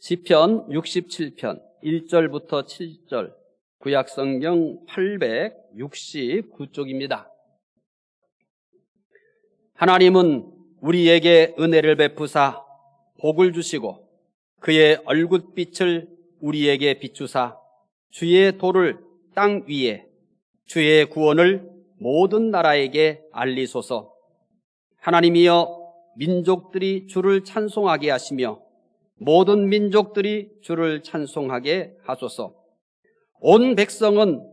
시편 67편 1절부터 7절, 구약성경 869쪽입니다. 하나님은 우리에게 은혜를 베푸사 복을 주시고 그의 얼굴빛을 우리에게 비추사 주의 도를 땅 위에, 주의 구원을 모든 나라에게 알리소서. 하나님이여, 민족들이 주를 찬송하게 하시며 모든 민족들이 주를 찬송하게 하소서. 온 백성은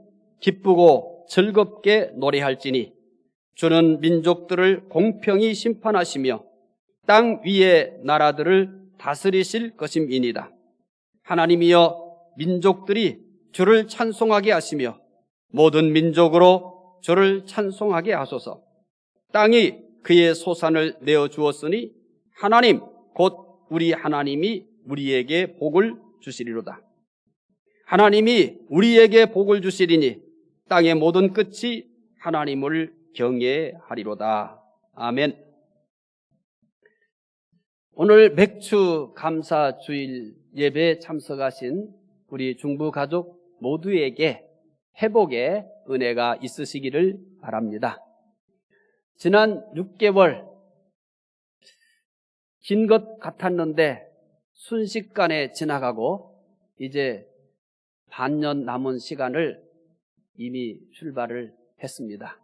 기쁘고 즐겁게 노래할지니 주는 민족들을 공평히 심판하시며 땅 위의 나라들을 다스리실 것임이니이다. 하나님이여, 민족들이 주를 찬송하게 하시며 모든 민족으로 주를 찬송하게 하소서. 땅이 그의 소산을 내어주었으니 하나님 곧 우리 하나님이 우리에게 복을 주시리로다. 하나님이 우리에게 복을 주시리니 땅의 모든 끝이 하나님을 경외하리로다. 아멘. 오늘 맥주 감사 주일 예배에 참석하신 우리 중부 가족 모두에게 회복의 은혜가 있으시기를 바랍니다. 지난 6개월 긴 것 같았는데 순식간에 지나가고 이제 반년 남은 시간을 이미 출발을 했습니다.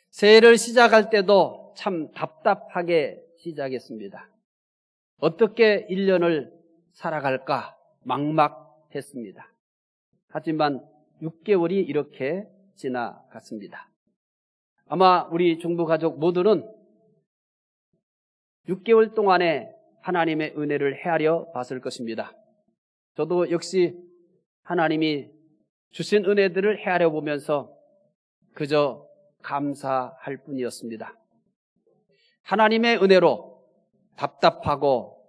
새해를 시작할 때도 참 답답하게 시작했습니다. 어떻게 1년을 살아갈까 막막했습니다. 하지만 6개월이 이렇게 지나갔습니다. 아마 우리 중부 가족 모두는 6개월 동안에 하나님의 은혜를 헤아려 봤을 것입니다. 저도 역시 하나님이 주신 은혜들을 헤아려 보면서 그저 감사할 뿐이었습니다. 하나님의 은혜로 답답하고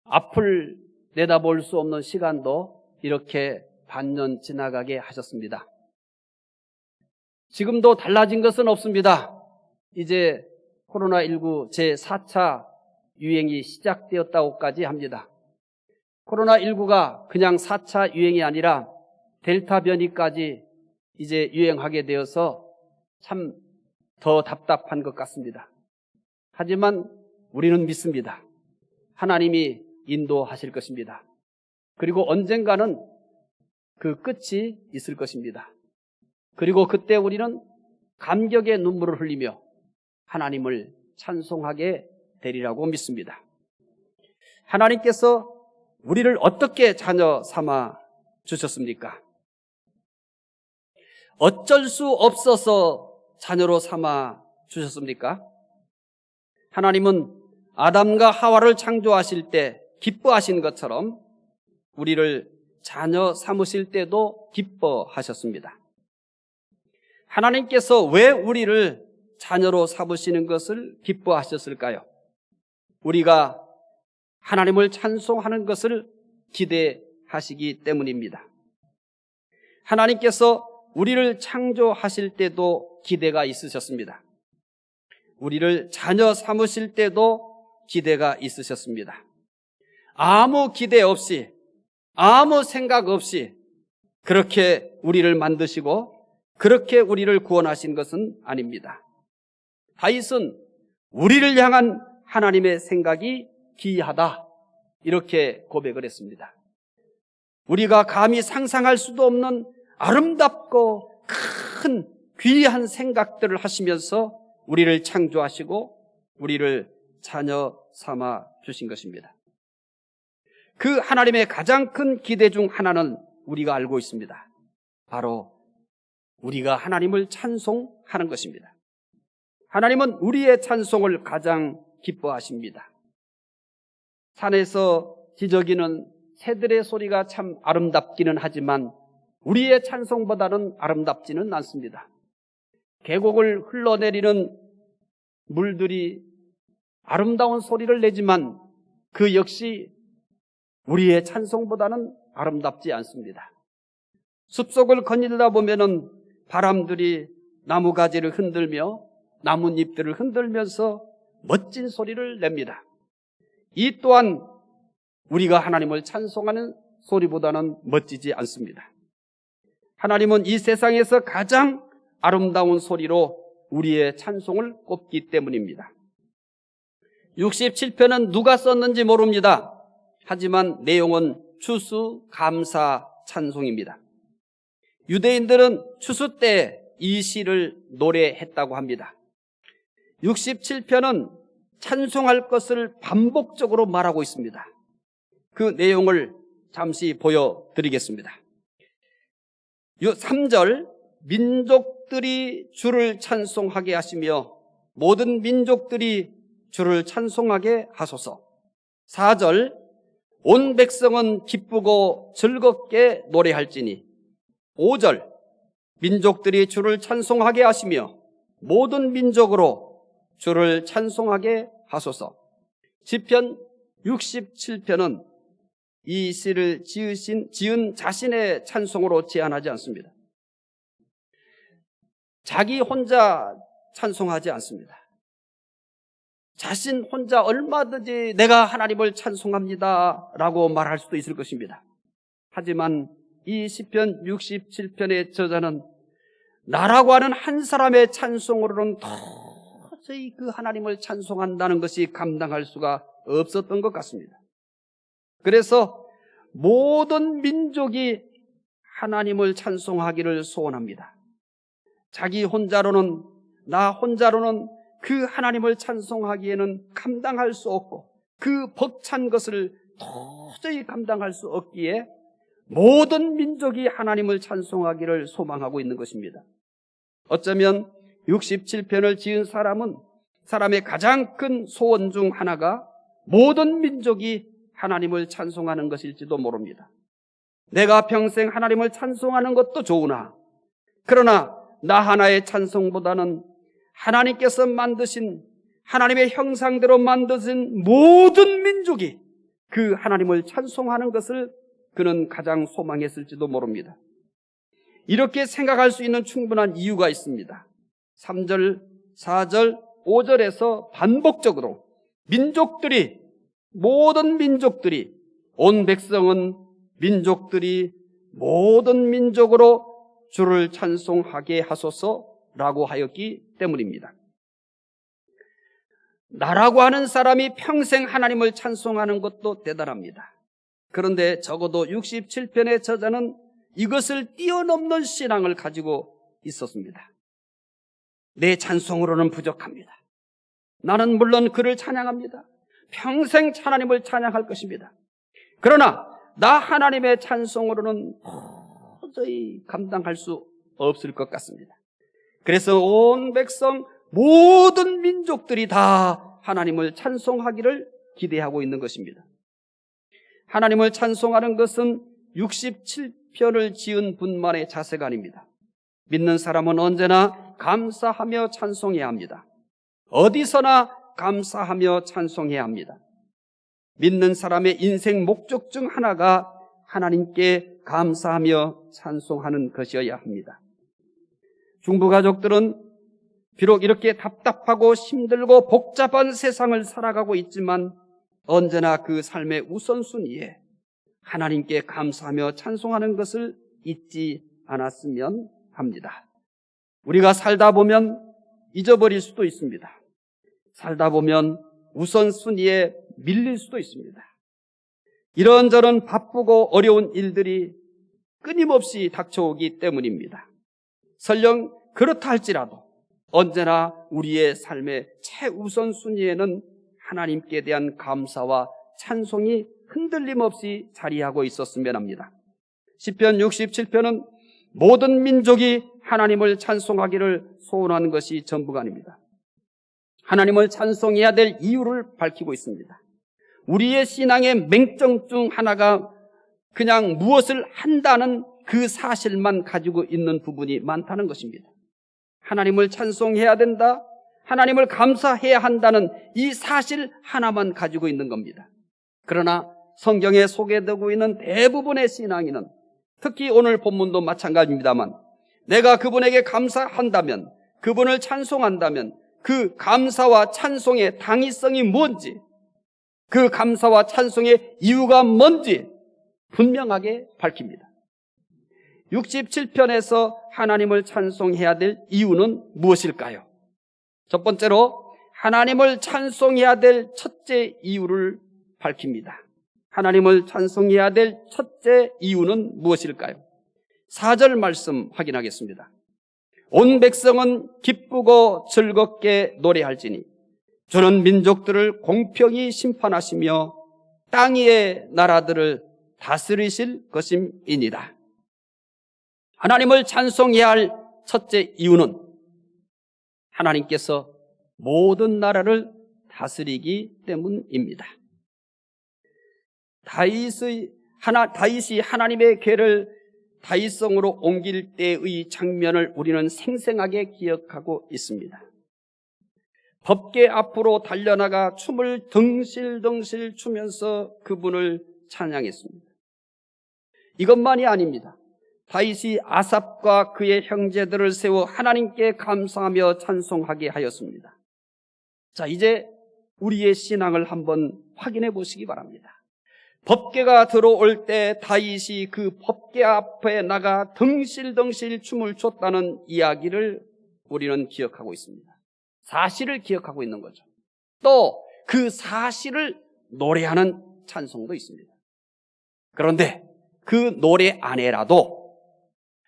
앞을 내다볼 수 없는 시간도 이렇게 반년 지나가게 하셨습니다. 지금도 달라진 것은 없습니다. 이제 코로나19 제4차 유행이 시작되었다고까지 합니다. 코로나19가 그냥 4차 유행이 아니라 델타 변이까지 이제 유행하게 되어서 참 더 답답한 것 같습니다. 하지만 우리는 믿습니다. 하나님이 인도하실 것입니다. 그리고 언젠가는 그 끝이 있을 것입니다. 그리고 그때 우리는 감격의 눈물을 흘리며 하나님을 찬송하게 되리라고 믿습니다. 하나님께서 우리를 어떻게 자녀 삼아 주셨습니까? 어쩔 수 없어서 자녀로 삼아 주셨습니까? 하나님은 아담과 하와를 창조하실 때 기뻐하신 것처럼 우리를 자녀 삼으실 때도 기뻐하셨습니다. 하나님께서 왜 우리를 자녀로 삼으시는 것을 기뻐하셨을까요? 우리가 하나님을 찬송하는 것을 기대하시기 때문입니다. 하나님께서 우리를 창조하실 때도 기대가 있으셨습니다. 우리를 자녀 삼으실 때도 기대가 있으셨습니다. 아무 기대 없이, 아무 생각 없이 그렇게 우리를 만드시고 그렇게 우리를 구원하신 것은 아닙니다. 다윗은 우리를 향한 하나님의 생각이 기이하다, 이렇게 고백을 했습니다. 우리가 감히 상상할 수도 없는 아름답고 큰 귀한 생각들을 하시면서 우리를 창조하시고 우리를 자녀 삼아 주신 것입니다. 그 하나님의 가장 큰 기대 중 하나는 우리가 알고 있습니다. 바로 우리가 하나님을 찬송하는 것입니다. 하나님은 우리의 찬송을 가장 기뻐하십니다. 산에서 지저귀는 새들의 소리가 참 아름답기는 하지만 우리의 찬송보다는 아름답지는 않습니다. 계곡을 흘러내리는 물들이 아름다운 소리를 내지만 그 역시 우리의 찬송보다는 아름답지 않습니다. 숲속을 거닐다 보면은 바람들이 나무가지를 흔들며 나뭇잎들을 흔들면서 멋진 소리를 냅니다. 이 또한 우리가 하나님을 찬송하는 소리보다는 멋지지 않습니다. 하나님은 이 세상에서 가장 아름다운 소리로 우리의 찬송을 꼽기 때문입니다. 67편은 누가 썼는지 모릅니다. 하지만 내용은 추수 감사 찬송입니다. 유대인들은 추수 때 이 시를 노래했다고 합니다. 67편은 찬송할 것을 반복적으로 말하고 있습니다. 그 내용을 잠시 보여드리겠습니다. 3절, 민족들이 주를 찬송하게 하시며 모든 민족들이 주를 찬송하게 하소서. 4절, 온 백성은 기쁘고 즐겁게 노래할지니. 5절, 민족들이 주를 찬송하게 하시며 모든 민족으로 주를 찬송하게 하소서. 시편 67편은 이 시를 지은 자신의 찬송으로 제한하지 않습니다. 자기 혼자 찬송하지 않습니다. 자신 혼자 얼마든지 내가 하나님을 찬송합니다 라고 말할 수도 있을 것입니다. 하지만 이 시편 67편의 저자는 나라고 하는 한 사람의 찬송으로는 도저히 그 하나님을 찬송한다는 것이 감당할 수가 없었던 것 같습니다. 그래서 모든 민족이 하나님을 찬송하기를 소원합니다. 자기 혼자로는, 나 혼자로는 그 하나님을 찬송하기에는 감당할 수 없고 그 벅찬 것을 도저히 감당할 수 없기에 모든 민족이 하나님을 찬송하기를 소망하고 있는 것입니다. 어쩌면 67편을 지은 사람의 가장 큰 소원 중 하나가 모든 민족이 하나님을 찬송하는 것일지도 모릅니다. 내가 평생 하나님을 찬송하는 것도 좋으나 그러나 나 하나의 찬송보다는 하나님께서 만드신 하나님의 형상대로 만드신 모든 민족이 그 하나님을 찬송하는 것을 그는 가장 소망했을지도 모릅니다. 이렇게 생각할 수 있는 충분한 이유가 있습니다. 3절, 4절, 5절에서 반복적으로 민족들이, 모든 민족들이, 온 백성은 민족들이 모든 민족으로 주를 찬송하게 하소서라고 하였기 때문입니다. 나라고 하는 사람이 평생 하나님을 찬송하는 것도 대단합니다. 그런데 적어도 67편의 저자는 이것을 뛰어넘는 신앙을 가지고 있었습니다. 내 찬송으로는 부족합니다. 나는 물론 그를 찬양합니다. 평생 하나님을 찬양할 것입니다. 그러나 나 하나님의 찬송으로는 도저히 감당할 수 없을 것 같습니다. 그래서 온 백성, 모든 민족들이 다 하나님을 찬송하기를 기대하고 있는 것입니다. 하나님을 찬송하는 것은 67편을 지은 분만의 자세가 아닙니다. 믿는 사람은 언제나 감사하며 찬송해야 합니다. 어디서나 감사하며 찬송해야 합니다. 믿는 사람의 인생 목적 중 하나가 하나님께 감사하며 찬송하는 것이어야 합니다. 중부 가족들은 비록 이렇게 답답하고 힘들고 복잡한 세상을 살아가고 있지만 언제나 그 삶의 우선순위에 하나님께 감사하며 찬송하는 것을 잊지 않았으면 합니다. 우리가 살다 보면 잊어버릴 수도 있습니다. 살다 보면 우선순위에 밀릴 수도 있습니다. 이런저런 바쁘고 어려운 일들이 끊임없이 닥쳐오기 때문입니다. 설령 그렇다 할지라도 언제나 우리의 삶의 최우선순위에는 하나님께 대한 감사와 찬송이 흔들림 없이 자리하고 있었으면 합니다. 시편 67편은 모든 민족이 하나님을 찬송하기를 소원하는 것이 전부가 아닙니다. 하나님을 찬송해야 될 이유를 밝히고 있습니다. 우리의 신앙의 맹점 중 하나가 그냥 무엇을 한다는 그 사실만 가지고 있는 부분이 많다는 것입니다. 하나님을 찬송해야 된다, 하나님을 감사해야 한다는 이 사실 하나만 가지고 있는 겁니다. 그러나 성경에 소개되고 있는 대부분의 신앙인은, 특히 오늘 본문도 마찬가지입니다만, 내가 그분에게 감사한다면, 그분을 찬송한다면 그 감사와 찬송의 당위성이 뭔지, 그 감사와 찬송의 이유가 뭔지 분명하게 밝힙니다. 67편에서 하나님을 찬송해야 될 이유는 무엇일까요? 첫 번째로 하나님을 찬송해야 될 첫째 이유를 밝힙니다. 하나님을 찬송해야 될 첫째 이유는 무엇일까요? 4절 말씀 확인하겠습니다. 온 백성은 기쁘고 즐겁게 노래할지니 주는 민족들을 공평히 심판하시며 땅 위의 나라들을 다스리실 것임이니라. 하나님을 찬송해야 할 첫째 이유는 하나님께서 모든 나라를 다스리기 때문입니다. 다윗이 하나님의 궤를 다윗성으로 옮길 때의 장면을 우리는 생생하게 기억하고 있습니다. 법궤 앞으로 달려나가 춤을 덩실덩실 추면서 그분을 찬양했습니다. 이것만이 아닙니다. 다윗이 아삽과 그의 형제들을 세워 하나님께 감사하며 찬송하게 하였습니다. 자, 이제 우리의 신앙을 한번 확인해 보시기 바랍니다. 법궤가 들어올 때 다윗이 그 법궤 앞에 나가 덩실덩실 춤을 췄다는 이야기를 우리는 기억하고 있습니다. 사실을 기억하고 있는 거죠. 또 그 사실을 노래하는 찬송도 있습니다. 그런데 그 노래 안에라도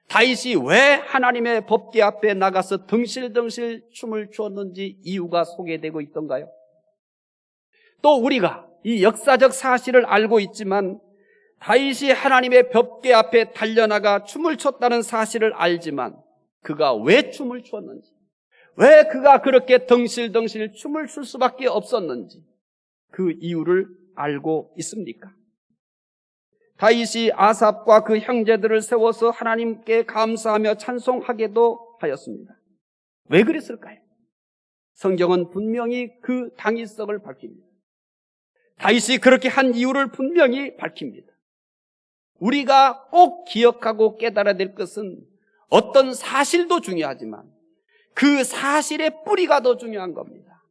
다윗이 왜 하나님의 법궤 앞에 나가서 덩실덩실 춤을 추었는지 이유가 소개되고 있던가요? 또 우리가 이 역사적 사실을 알고 있지만 다윗이 하나님의 법궤 앞에 달려나가 춤을 췄다는 사실을 알지만 그가 왜 춤을 추었는지, 왜 그가 그렇게 덩실덩실 춤을 출 수밖에 없었는지 그 이유를 알고 있습니까? 다윗이 아삽과 그 형제들을 세워서 하나님께 감사하며 찬송하게도 하였습니다. 왜 그랬을까요? 성경은 분명히 그 당위성을 밝힙니다. 다윗이 그렇게 한 이유를 분명히 밝힙니다. 우리가 꼭 기억하고 깨달아야 될 것은 어떤 사실도 중요하지만 그 사실의 뿌리가 더 중요한 겁니다.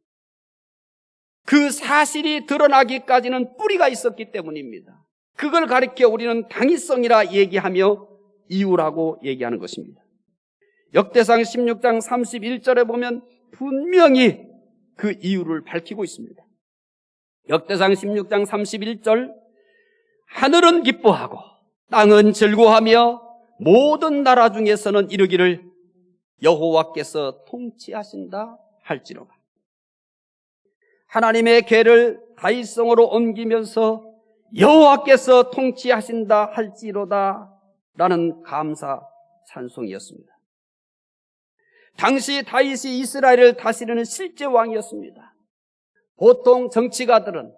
그 사실이 드러나기까지는 뿌리가 있었기 때문입니다. 그걸 가리켜 우리는 당위성이라 얘기하며 이유라고 얘기하는 것입니다. 역대상 16장 31절에 보면 분명히 그 이유를 밝히고 있습니다. 역대상 16장 31절, 하늘은 기뻐하고 땅은 즐거워하며 모든 나라 중에서는 이르기를 여호와께서 통치하신다 할지로다. 하나님의 궤를 다윗성으로 옮기면서 여호와께서 통치하신다 할지로다 라는 감사 찬송이었습니다. 당시 다윗이 이스라엘을 다스리는 실제 왕이었습니다. 보통 정치가들은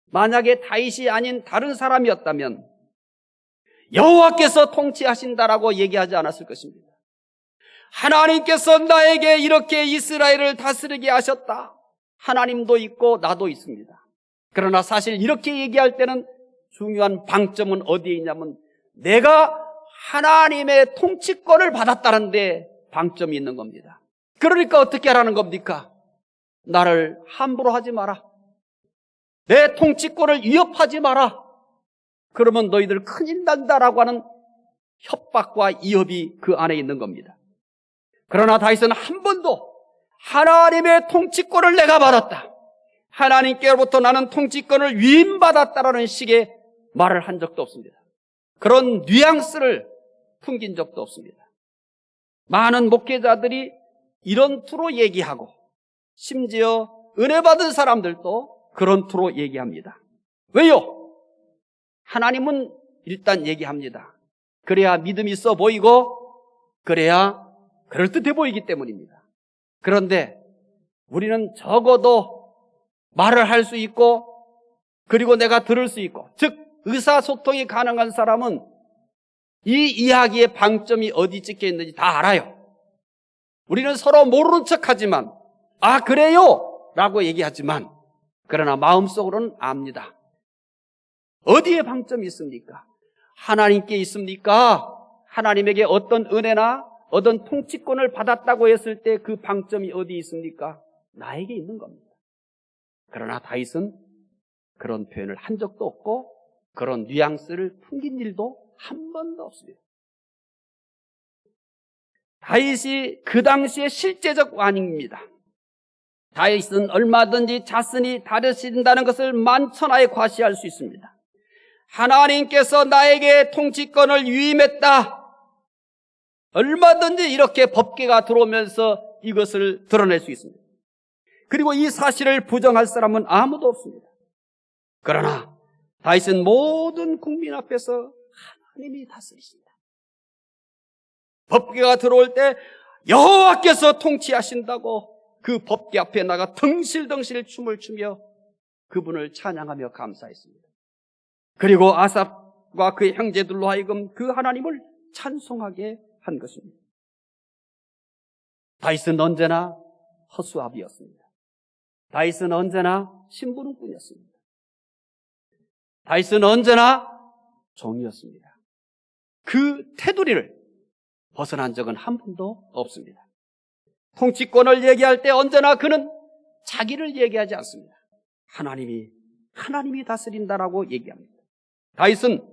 만약에 다윗이 아닌 다른 사람이었다면 여호와께서 통치하신다라고 얘기하지 않았을 것입니다. 하나님께서 나에게 이렇게 이스라엘을 다스리게 하셨다. 하나님도 있고 나도 있습니다. 그러나 사실 이렇게 얘기할 때는 중요한 방점은 어디에 있냐면 내가 하나님의 통치권을 받았다는 데 방점이 있는 겁니다. 그러니까 어떻게 하라는 겁니까? 나를 함부로 하지 마라. 내 통치권을 위협하지 마라. 그러면 너희들 큰일 난다라고 하는 협박과 위협이 그 안에 있는 겁니다. 그러나 다윗은 한 번도 하나님의 통치권을 내가 받았다, 하나님께로부터 나는 통치권을 위임받았다라는 식의 말을 한 적도 없습니다. 그런 뉘앙스를 풍긴 적도 없습니다. 많은 목회자들이 이런 투로 얘기하고 심지어 은혜 받은 사람들도 그런 투로 얘기합니다. 왜요? 하나님은 일단 얘기합니다. 그래야 믿음이 있어 보이고 그래야 그럴듯해 보이기 때문입니다. 그런데 우리는 적어도 말을 할 수 있고 그리고 내가 들을 수 있고, 즉 의사소통이 가능한 사람은 이 이야기의 방점이 어디 찍혀 있는지 다 알아요. 우리는 서로 모르는 척하지만 아 그래요? 라고 얘기하지만 그러나 마음속으로는 압니다. 어디에 방점이 있습니까? 하나님께 있습니까? 하나님에게 어떤 은혜나 어떤 통치권을 받았다고 했을 때 그 방점이 어디 있습니까? 나에게 있는 겁니다. 그러나 다윗은 그런 표현을 한 적도 없고 그런 뉘앙스를 풍긴 일도 한 번도 없습니다. 다윗이 그 당시의 실제적 왕입니다. 다윗은 얼마든지 자신이 다스린다는 것을 만천하에 과시할 수 있습니다. 하나님께서 나에게 통치권을 위임했다. 얼마든지 이렇게 법궤가 들어오면서 이것을 드러낼 수 있습니다. 그리고 이 사실을 부정할 사람은 아무도 없습니다. 그러나 다윗은 모든 국민 앞에서 하나님이 다스리신다. 법궤가 들어올 때 여호와께서 통치하신다고 그 법궤 앞에 나가 덩실덩실 춤을 추며 그분을 찬양하며 감사했습니다. 그리고 아삽과 그의 형제들로 하여금 그 하나님을 찬송하게 한 것입니다. 다윗은 언제나 허수아비였습니다. 다윗은 언제나 심부름꾼이었습니다. 다윗은 언제나 종이었습니다. 그 테두리를 벗어난 적은 한 번도 없습니다. 통치권을 얘기할 때 언제나 그는 자기를 얘기하지 않습니다. 하나님이 다스린다라고 얘기합니다. 다윗은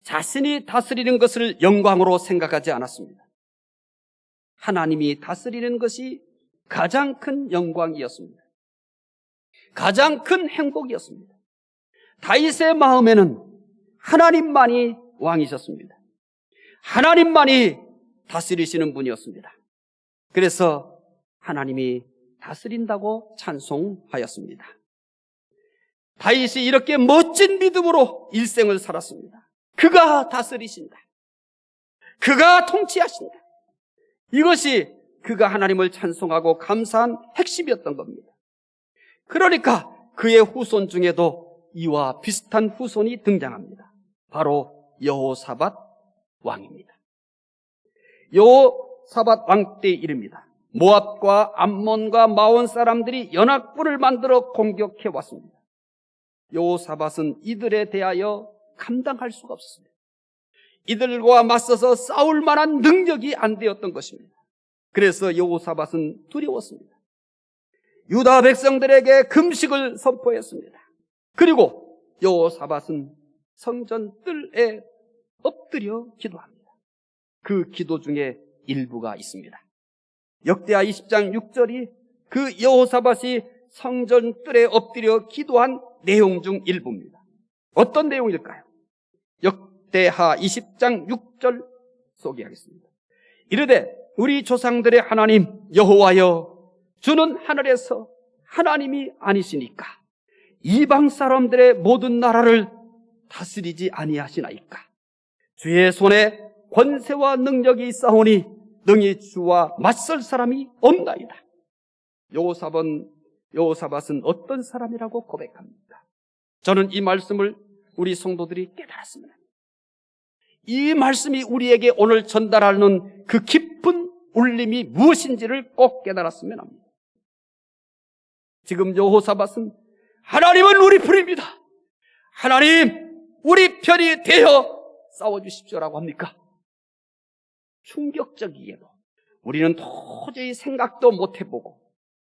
자신이 다스리는 것을 영광으로 생각하지 않았습니다. 하나님이 다스리는 것이 가장 큰 영광이었습니다. 가장 큰 행복이었습니다. 다윗의 마음에는 하나님만이 왕이셨습니다. 하나님만이 다스리시는 분이었습니다. 그래서 하나님이 다스린다고 찬송하였습니다. 다윗이 이렇게 멋진 믿음으로 일생을 살았습니다. 그가 다스리신다. 그가 통치하신다. 이것이 그가 하나님을 찬송하고 감사한 핵심이었던 겁니다. 그러니까 그의 후손 중에도 이와 비슷한 후손이 등장합니다. 바로 여호사밧 왕입니다. 여호사밧 왕 때의 일입니다. 모압과 암몬과 마온 사람들이 연합군을 만들어 공격해 왔습니다. 여호사밧은 이들에 대하여 감당할 수가 없습니다. 이들과 맞서서 싸울 만한 능력이 안 되었던 것입니다. 그래서 여호사밧은 두려웠습니다. 유다 백성들에게 금식을 선포했습니다. 그리고 여호사밧은 성전 뜰에 엎드려 기도합니다. 그 기도 중에 일부가 있습니다. 역대하 20장 6절이 그 여호사밧이 성전 뜰에 엎드려 기도한 내용 중 일부입니다. 어떤 내용일까요? 역대하 20장 6절 소개하겠습니다. 이르되 우리 조상들의 하나님 여호와여, 주는 하늘에서 하나님이 아니시니까 이방 사람들의 모든 나라를 다스리지 아니하시나이까. 주의 손에 권세와 능력이 있사오니 능히 주와 맞설 사람이 없나이다. 여호사밧은 어떤 사람이라고 고백합니까? 저는 이 말씀을 우리 성도들이 깨달았으면 합니다. 이 말씀이 우리에게 오늘 전달하는 그 깊은 울림이 무엇인지를 꼭 깨달았으면 합니다. 지금 여호사밧은 하나님은 우리 편입니다. 하나님, 우리 편이 되어 싸워주십시오라고 합니까? 충격적이게도 우리는 도저히 생각도 못해보고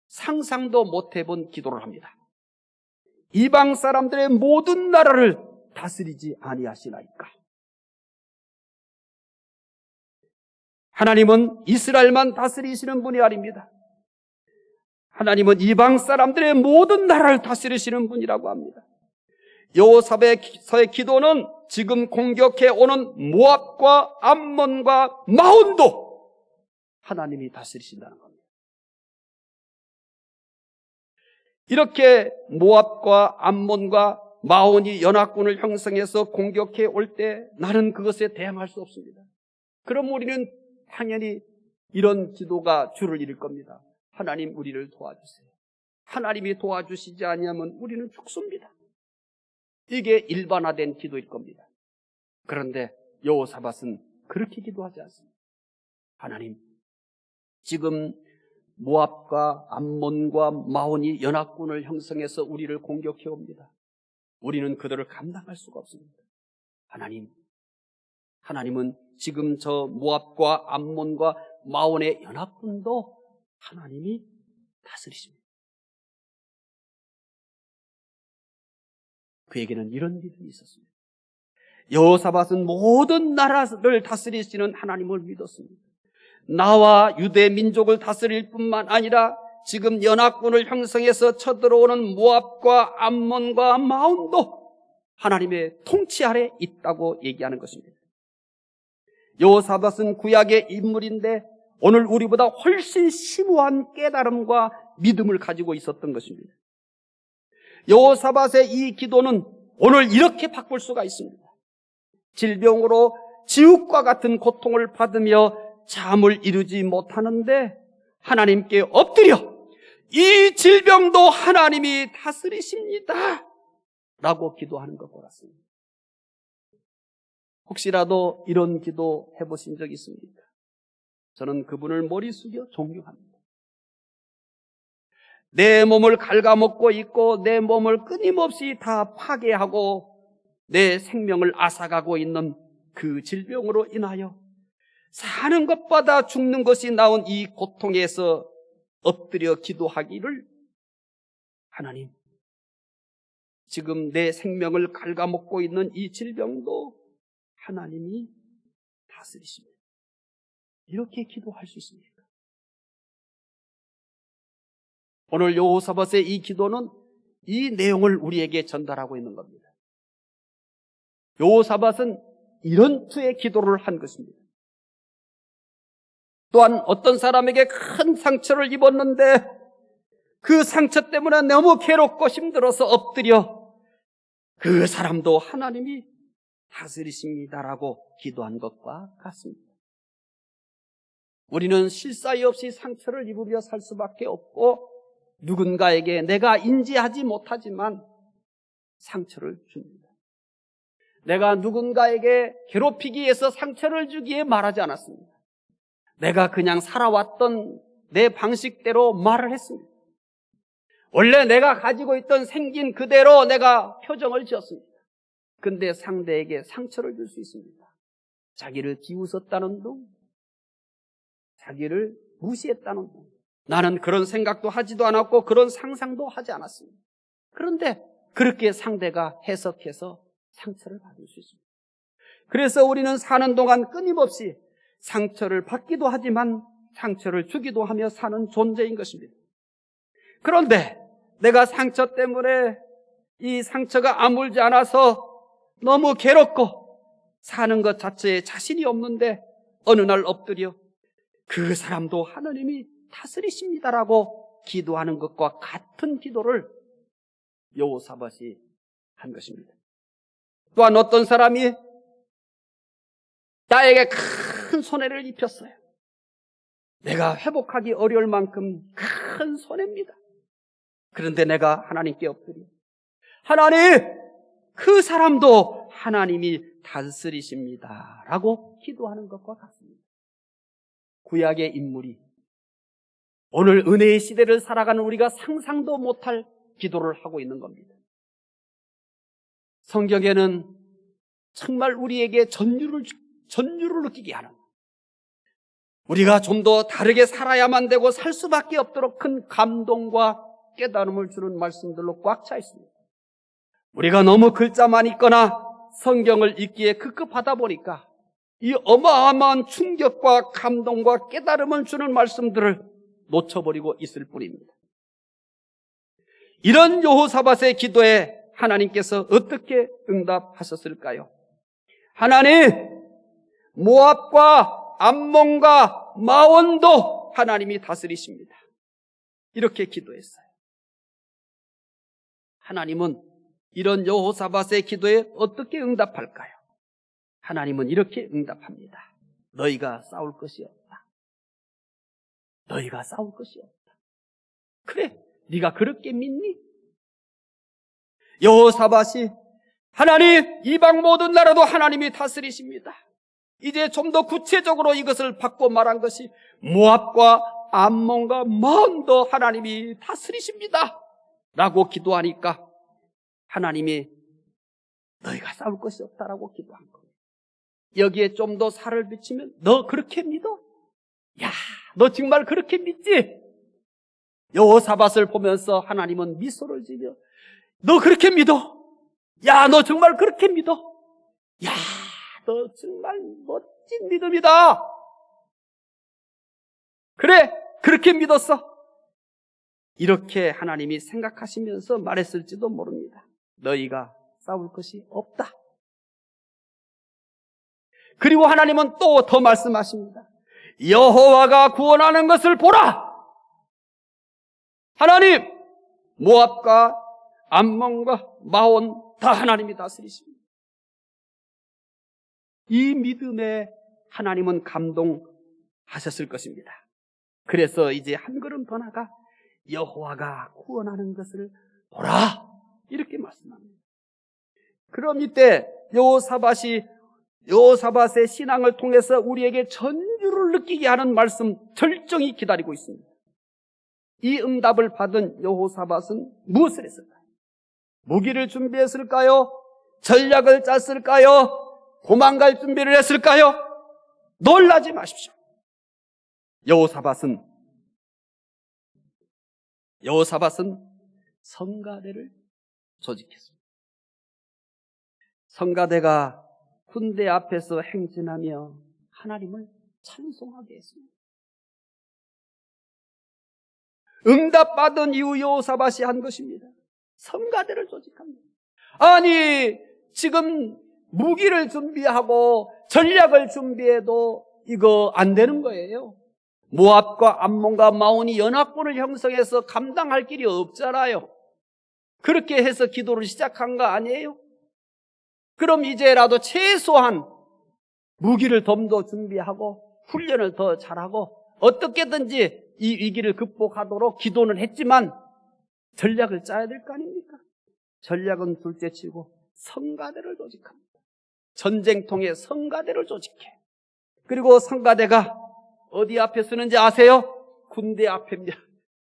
상상도 못해본 기도를 합니다. 이방 사람들의 모든 나라를 다스리지 아니하시나이까. 하나님은 이스라엘만 다스리시는 분이 아닙니다. 하나님은 이방 사람들의 모든 나라를 다스리시는 분이라고 합니다. 여호사밧의 기도는 지금 공격해 오는 모압과 암몬과 마온도 하나님이 다스리신다는 겁니다. 이렇게 모압과 암몬과 마온이 연합군을 형성해서 공격해 올 때 나는 그것에 대항할 수 없습니다. 그럼 우리는 당연히 이런 기도가 주를 이룰 겁니다. 하나님, 우리를 도와주세요. 하나님이 도와주시지 아니하면 우리는 죽습니다. 이게 일반화된 기도일 겁니다. 그런데 여호사밧은 그렇게 기도하지 않습니다. 하나님, 지금 모압과 암몬과 마온이 연합군을 형성해서 우리를 공격해 옵니다. 우리는 그들을 감당할 수가 없습니다. 하나님은 지금 저 모압과 암몬과 마온의 연합군도 하나님이 다스리십니다. 그에게는 이런 믿음이 있었습니다. 여호사밧은 모든 나라를 다스리시는 하나님을 믿었습니다. 나와 유대 민족을 다스릴 뿐만 아니라 지금 연합군을 형성해서 쳐들어오는 모압과 암몬과 마온도 하나님의 통치 아래 있다고 얘기하는 것입니다. 여호사밧은 구약의 인물인데 오늘 우리보다 훨씬 심오한 깨달음과 믿음을 가지고 있었던 것입니다. 여호사밧의 이 기도는 오늘 이렇게 바꿀 수가 있습니다. 질병으로 지옥과 같은 고통을 받으며 잠을 이루지 못하는데 하나님께 엎드려 이 질병도 하나님이 다스리십니다 라고 기도하는 것과 같습니다. 혹시라도 이런 기도 해보신 적 있습니까? 저는 그분을 머리 숙여 존경합니다. 내 몸을 갉아먹고 있고 내 몸을 끊임없이 다 파괴하고 내 생명을 앗아가고 있는 그 질병으로 인하여 사는 것보다 죽는 것이 나온 이 고통에서 엎드려 기도하기를, 하나님, 지금 내 생명을 갉아먹고 있는 이 질병도 하나님이 다스리십니다. 이렇게 기도할 수 있습니까? 오늘 여호사밧의 이 기도는 이 내용을 우리에게 전달하고 있는 겁니다. 여호사밧은 이런 투의 기도를 한 것입니다. 또한 어떤 사람에게 큰 상처를 입었는데 그 상처 때문에 너무 괴롭고 힘들어서 엎드려 그 사람도 하나님이 다스리십니다라고 기도한 것과 같습니다. 우리는 실사이 없이 상처를 입으며 살 수밖에 없고 누군가에게 내가 인지하지 못하지만 상처를 줍니다. 내가 누군가에게 괴롭히기 위해서 상처를 주기에 말하지 않았습니다. 내가 그냥 살아왔던 내 방식대로 말을 했습니다. 원래 내가 가지고 있던 생긴 그대로 내가 표정을 지었습니다. 근데 상대에게 상처를 줄 수 있습니다. 자기를 비웃었다는 둥, 자기를 무시했다는 둥. 나는 그런 생각도 하지도 않았고 그런 상상도 하지 않았습니다. 그런데 그렇게 상대가 해석해서 상처를 받을 수 있습니다. 그래서 우리는 사는 동안 끊임없이 상처를 받기도 하지만 상처를 주기도 하며 사는 존재인 것입니다. 그런데 내가 상처 때문에 이 상처가 아물지 않아서 너무 괴롭고 사는 것 자체에 자신이 없는데 어느 날 엎드려 그 사람도 하나님이 다스리십니다라고 기도하는 것과 같은 기도를 여호사밧이 한 것입니다. 또한 어떤 사람이 나에게 큰 손해를 입혔어요. 내가 회복하기 어려울 만큼 큰 손해입니다. 그런데 내가 하나님께 엎드려 하나님, 그 사람도 하나님이 다스리십니다 라고 기도하는 것과 같습니다. 구약의 인물이 오늘 은혜의 시대를 살아가는 우리가 상상도 못할 기도를 하고 있는 겁니다. 성경에는 정말 우리에게 전율을 느끼게 하는, 우리가 좀 더 다르게 살아야만 되고 살 수밖에 없도록 큰 감동과 깨달음을 주는 말씀들로 꽉 차 있습니다. 우리가 너무 글자만 읽거나 성경을 읽기에 급급하다 보니까 이 어마어마한 충격과 감동과 깨달음을 주는 말씀들을 놓쳐버리고 있을 뿐입니다. 이런 여호사밧의 기도에 하나님께서 어떻게 응답하셨을까요? 하나님, 모압과 암몬과 마온도 하나님이 다스리십니다. 이렇게 기도했어요. 하나님은 이런 여호사밧의 기도에 어떻게 응답할까요? 하나님은 이렇게 응답합니다. 너희가 싸울 것이 없다. 너희가 싸울 것이 없다. 그래, 네가 그렇게 믿니? 여호사밧이 하나님, 이방 모든 나라도 하나님이 다스리십니다. 이제 좀 더 구체적으로 이것을 바꿔 말한 것이 모압과 암몬과 마온도 하나님이 다스리십니다 라고 기도하니까 하나님이 너희가 싸울 것이 없다라고 기도한 거예요. 여기에 좀 더 살을 비치면 너 그렇게 믿어? 야, 너 정말 그렇게 믿지? 여호사밧을 보면서 하나님은 미소를 지며 너 그렇게 믿어? 야, 너 정말 그렇게 믿어? 야, 너 정말 멋진 믿음이다. 그래, 그렇게 믿었어. 이렇게 하나님이 생각하시면서 말했을지도 모릅니다. 너희가 싸울 것이 없다. 그리고 하나님은 또 더 말씀하십니다. 여호와가 구원하는 것을 보라. 하나님, 모압과 암몬과 마온 다 하나님이 다스리십니다. 이 믿음에 하나님은 감동하셨을 것입니다. 그래서 이제 한 걸음 더 나가 여호와가 구원하는 것을 보라, 이렇게 말씀합니다. 그럼 이때 여호사밧의 신앙을 통해서 우리에게 전율을 느끼게 하는 말씀 절정이 기다리고 있습니다. 이 응답을 받은 여호사밧은 무엇을 했을까요? 무기를 준비했을까요? 전략을 짰을까요? 도망갈 준비를 했을까요? 놀라지 마십시오. 여호사밧은 성가대를 조직했습니다. 성가대가 군대 앞에서 행진하며 하나님을 찬송하게 했습니다. 응답받은 이후 여호사밧이 한 것입니다. 성가대를 조직합니다. 아니, 지금 무기를 준비하고 전략을 준비해도 이거 안 되는 거예요. 모압과 암몬과 마온이 연합군을 형성해서 감당할 길이 없잖아요. 그렇게 해서 기도를 시작한 거 아니에요? 그럼 이제라도 최소한 무기를 좀 더 준비하고 훈련을 더 잘하고 어떻게든지 이 위기를 극복하도록 기도는 했지만 전략을 짜야 될 거 아닙니까? 전략은 둘째치고 성가대를 조직합니다. 전쟁통에 성가대를 조직해. 그리고 성가대가 어디 앞에 쓰는지 아세요? 군대 앞입니다.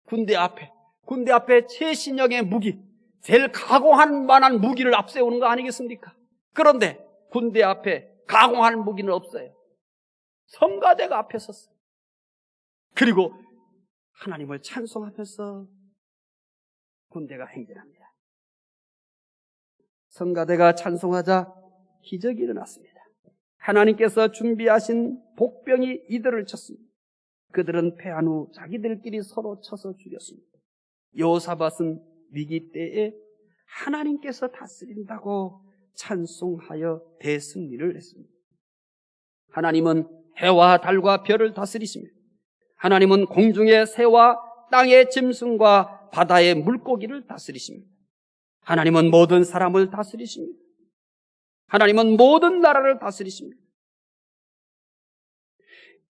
군대 앞에 최신형의 무기, 제일 가공할 만한 무기를 앞세우는 거 아니겠습니까? 그런데 군대 앞에 가공할 무기는 없어요. 성가대가 앞에 섰어요. 그리고 하나님을 찬송하면서 군대가 행진합니다. 성가대가 찬송하자 기적이 일어났습니다. 하나님께서 준비하신 복병이 이들을 쳤습니다. 그들은 패한 후 자기들끼리 서로 쳐서 죽였습니다. 여호사밧은 위기 때에 하나님께서 다스린다고 찬송하여 대승리를 했습니다. 하나님은 해와 달과 별을 다스리십니다. 하나님은 공중의 새와 땅의 짐승과 바다의 물고기를 다스리십니다. 하나님은 모든 사람을 다스리십니다. 하나님은 모든 나라를 다스리십니다.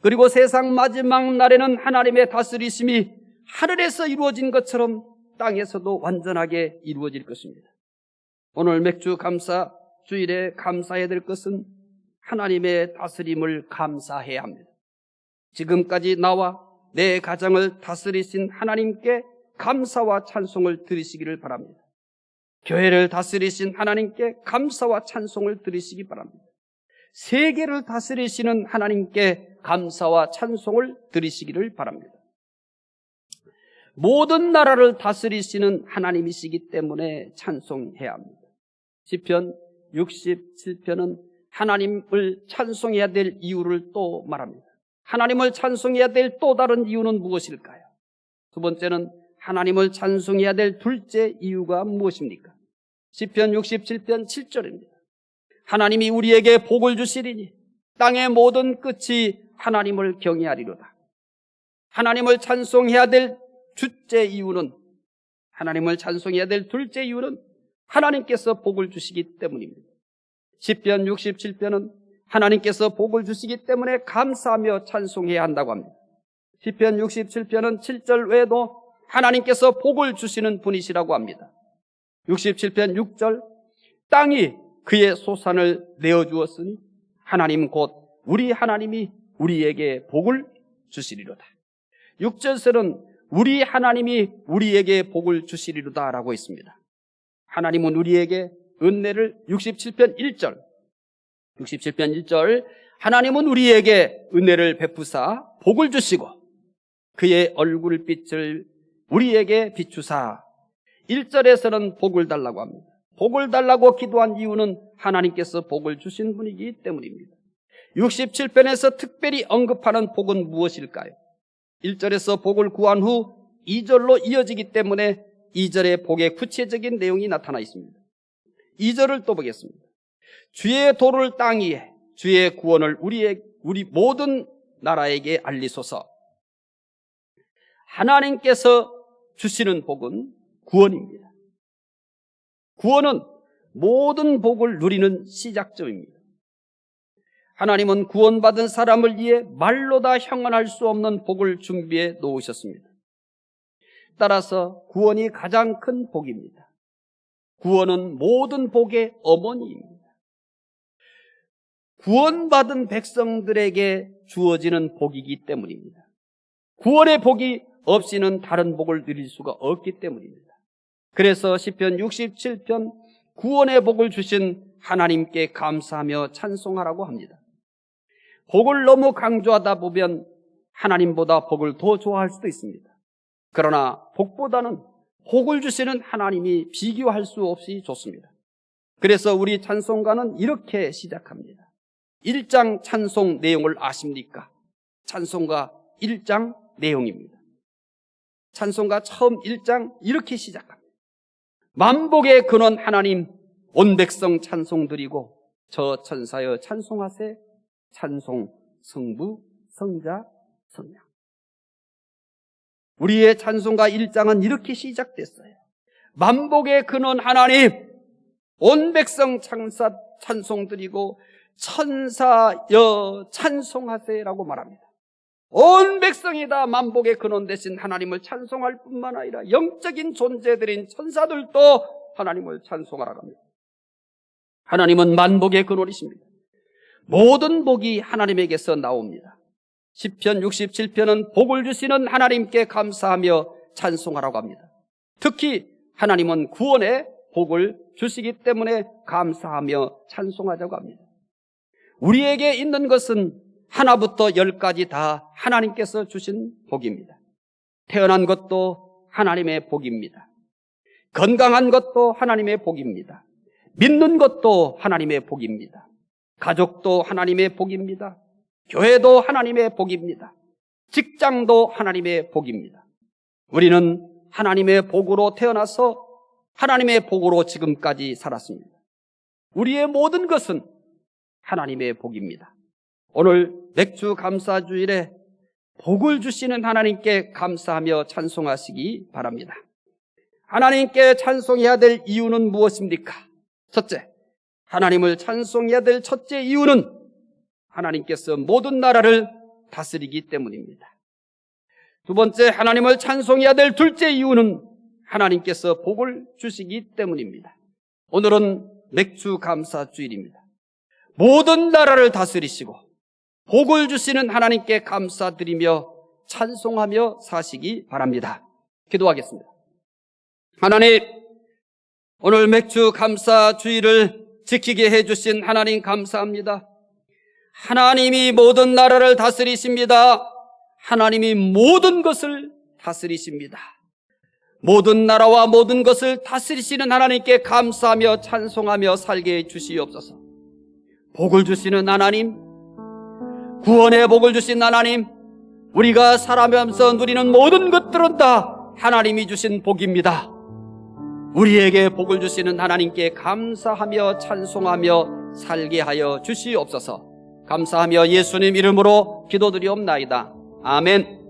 그리고 세상 마지막 날에는 하나님의 다스리심이 하늘에서 이루어진 것처럼 땅에서도 완전하게 이루어질 것입니다. 오늘 맥주 감사 주일에 감사해야 될 것은 하나님의 다스림을 감사해야 합니다. 지금까지 나와 내 가정을 다스리신 하나님께 감사와 찬송을 드리시기를 바랍니다. 교회를 다스리신 하나님께 감사와 찬송을 드리시기 바랍니다. 세계를 다스리시는 하나님께 감사와 찬송을 드리시기를 바랍니다. 모든 나라를 다스리시는 하나님이시기 때문에 찬송해야 합니다. 시편 67편은 하나님을 찬송해야 될 이유를 또 말합니다. 하나님을 찬송해야 될 또 다른 이유는 무엇일까요? 두 번째는 하나님을 찬송해야 될 둘째 이유가 무엇입니까? 시편 67편 7절입니다. 하나님이 우리에게 복을 주시리니 땅의 모든 끝이 하나님을 경외하리로다. 하나님을 찬송해야 될 둘째 이유는, 하나님을 찬송해야 될 둘째 이유는 하나님께서 복을 주시기 때문입니다. 시편 67편은 하나님께서 복을 주시기 때문에 감사하며 찬송해야 한다고 합니다. 시편 67편은 7절 외에도 하나님께서 복을 주시는 분이시라고 합니다. 67편 6절, 땅이 그의 소산을 내어주었으니 하나님 곧 우리 하나님이 우리에게 복을 주시리로다. 6절에는 우리 하나님이 우리에게 복을 주시리로다 라고 있습니다. 하나님은 우리에게 은혜를 67편 1절 하나님은 우리에게 은혜를 베푸사 복을 주시고 그의 얼굴빛을 우리에게 비추사 1절에서는 복을 달라고 합니다. 복을 달라고 기도한 이유는 하나님께서 복을 주신 분이기 때문입니다. 67편에서 특별히 언급하는 복은 무엇일까요? 1절에서 복을 구한 후 2절로 이어지기 때문에 2절의 복의 구체적인 내용이 나타나 있습니다. 2절을 또 보겠습니다. 주의 도를 땅 위에 주의 구원을 우리 모든 나라에게 알리소서. 하나님께서 주시는 복은 구원입니다. 구원은 모든 복을 누리는 시작점입니다. 하나님은 구원받은 사람을 위해 말로 다 형언할 수 없는 복을 준비해 놓으셨습니다. 따라서 구원이 가장 큰 복입니다. 구원은 모든 복의 어머니입니다. 구원받은 백성들에게 주어지는 복이기 때문입니다. 구원의 복이 없이는 다른 복을 누릴 수가 없기 때문입니다. 그래서 시편 67편 구원의 복을 주신 하나님께 감사하며 찬송하라고 합니다. 복을 너무 강조하다 보면 하나님보다 복을 더 좋아할 수도 있습니다. 그러나 복보다는 복을 주시는 하나님이 비교할 수 없이 좋습니다. 그래서 우리 찬송가는 이렇게 시작합니다. 1장 찬송 내용을 아십니까? 찬송가 1장 내용입니다. 찬송가 처음 1장 이렇게 시작합니다. 만복의 근원 하나님 온 백성 찬송 드리고 저 천사여 찬송하세 찬송 성부 성자 성령. 우리의 찬송가 1장은 이렇게 시작됐어요. 만복의 근원 하나님 온 백성 찬송 드리고 천사여 찬송하세라고 말합니다. 온 백성이 다 만복의 근원 되신 하나님을 찬송할 뿐만 아니라 영적인 존재들인 천사들도 하나님을 찬송하라고 합니다. 하나님은 만복의 근원이십니다. 모든 복이 하나님에게서 나옵니다. 시편 67편은 복을 주시는 하나님께 감사하며 찬송하라고 합니다. 특히 하나님은 구원의 복을 주시기 때문에 감사하며 찬송하자고 합니다. 우리에게 있는 것은 하나부터 10까지 다 하나님께서 주신 복입니다. 태어난 것도 하나님의 복입니다. 건강한 것도 하나님의 복입니다. 믿는 것도 하나님의 복입니다. 가족도 하나님의 복입니다. 교회도 하나님의 복입니다. 직장도 하나님의 복입니다. 우리는 하나님의 복으로 태어나서 하나님의 복으로 지금까지 살았습니다. 우리의 모든 것은 하나님의 복입니다. 오늘 맥주 감사주일에 복을 주시는 하나님께 감사하며 찬송하시기 바랍니다. 하나님께 찬송해야 될 이유는 무엇입니까? 첫째, 하나님을 찬송해야 될 첫째 이유는 하나님께서 모든 나라를 다스리기 때문입니다. 두 번째, 하나님을 찬송해야 될 둘째 이유는 하나님께서 복을 주시기 때문입니다. 오늘은 맥주 감사주일입니다. 모든 나라를 다스리시고 복을 주시는 하나님께 감사드리며 찬송하며 사시기 바랍니다. 기도하겠습니다. 하나님, 오늘 맥주 감사주일을 지키게 해주신 하나님 감사합니다. 하나님이 모든 나라를 다스리십니다. 하나님이 모든 것을 다스리십니다. 모든 나라와 모든 것을 다스리시는 하나님께 감사하며 찬송하며 살게 해 주시옵소서. 복을 주시는 하나님, 구원의 복을 주신 하나님, 우리가 살아가면서 누리는 모든 것들은 다 하나님이 주신 복입니다. 우리에게 복을 주시는 하나님께 감사하며 찬송하며 살게 하여 주시옵소서. 감사하며 예수님 이름으로 기도드리옵나이다. 아멘.